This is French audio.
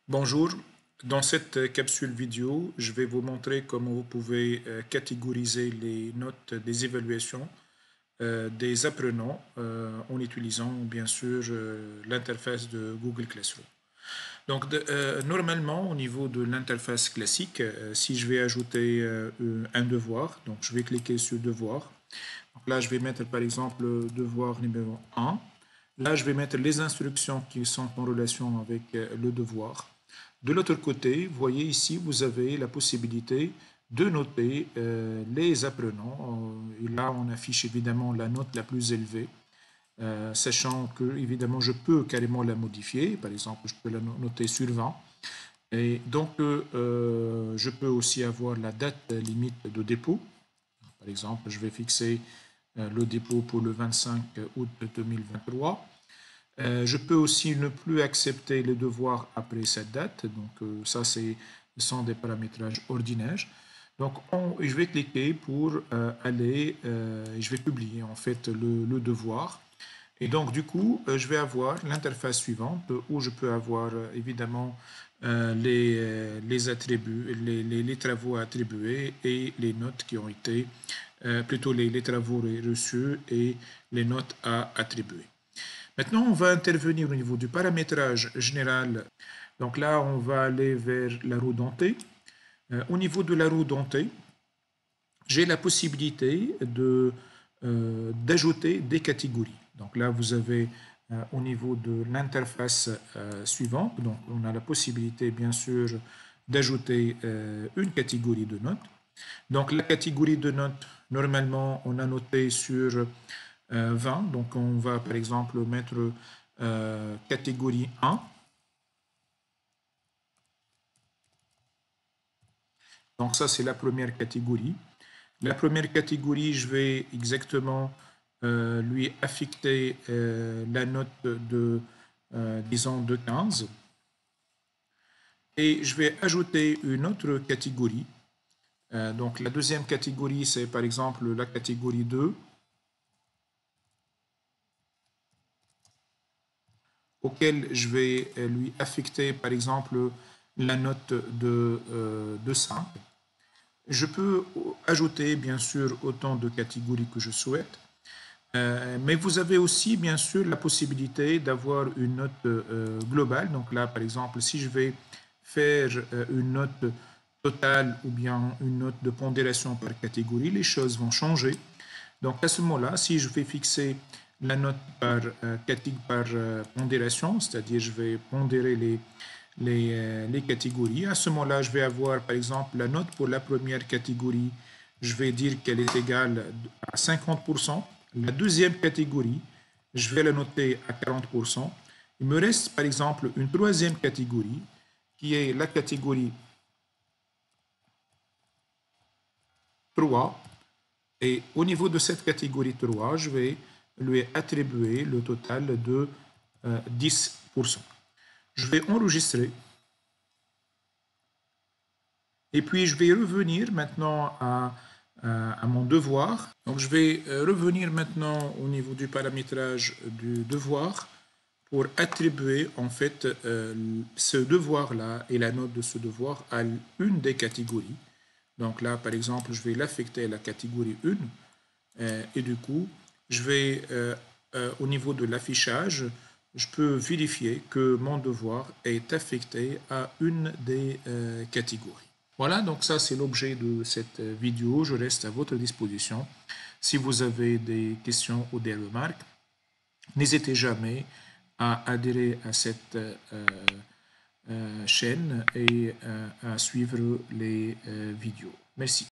Bonjour, dans cette capsule vidéo, je vais vous montrer comment vous pouvez catégoriser les notes des évaluations des apprenants en utilisant bien sûr l'interface de Google Classroom. Donc normalement au niveau de l'interface classique, si je vais ajouter un devoir, donc je vais cliquer sur devoir. Donc là je vais mettre par exemple devoir numéro 1. Là je vais mettre les instructions qui sont en relation avec le devoir. De l'autre côté, vous voyez ici, vous avez la possibilité de noter les apprenants. Et là, on affiche évidemment la note la plus élevée, sachant que, évidemment, je peux carrément la modifier. Par exemple, je peux la noter sur 20. Et donc, je peux aussi avoir la date limite de dépôt. Par exemple, je vais fixer le dépôt pour le 25 août 2023. Je peux aussi ne plus accepter les devoirs après cette date. Donc, ça, ce sont des paramétrages ordinaires. Donc, je vais cliquer pour aller, je vais publier en fait le devoir. Et donc, du coup, je vais avoir l'interface suivante où je peux avoir évidemment les attributs, les travaux attribués et les notes qui ont été, plutôt les travaux reçus et les notes à attribuer. Maintenant, on va intervenir au niveau du paramétrage général. Donc là, on va aller vers la roue dentée. Au niveau de la roue dentée, j'ai la possibilité d'ajouter des catégories. Donc là, vous avez au niveau de l'interface suivante, donc on a la possibilité, bien sûr, d'ajouter une catégorie de notes. Donc la catégorie de notes, normalement, on a noté sur 20. Donc on va par exemple mettre catégorie 1. Donc ça c'est la première catégorie. La première catégorie, je vais exactement lui affecter la note de, disons, de 15. Et je vais ajouter une autre catégorie. Donc la deuxième catégorie, c'est par exemple la catégorie 2. Auquel je vais lui affecter par exemple la note de 5. Je peux ajouter bien sûr autant de catégories que je souhaite, mais vous avez aussi bien sûr la possibilité d'avoir une note globale. Donc là par exemple si je vais faire une note totale ou bien une note de pondération par catégorie, les choses vont changer. Donc à ce moment-là, si je vais fixer la note par, pondération, c'est-à-dire je vais pondérer les catégories, à ce moment-là, je vais avoir par exemple la note pour la première catégorie, je vais dire qu'elle est égale à 50%. La deuxième catégorie, je vais la noter à 40%. Il me reste par exemple une troisième catégorie qui est la catégorie 3. Et au niveau de cette catégorie 3, je vais lui attribuer le total de 10%. Je vais enregistrer. Et puis, je vais revenir maintenant à mon devoir. Donc, je vais revenir maintenant au niveau du paramétrage du devoir pour attribuer en fait ce devoir-là et la note de ce devoir à une des catégories. Donc là, par exemple, je vais l'affecter à la catégorie 1. Et du coup, je vais, au niveau de l'affichage, je peux vérifier que mon devoir est affecté à une des catégories. Voilà, donc ça c'est l'objet de cette vidéo. Je reste à votre disposition. Si vous avez des questions ou des remarques, n'hésitez jamais à adhérer à cette chaîne et à suivre les vidéos. Merci.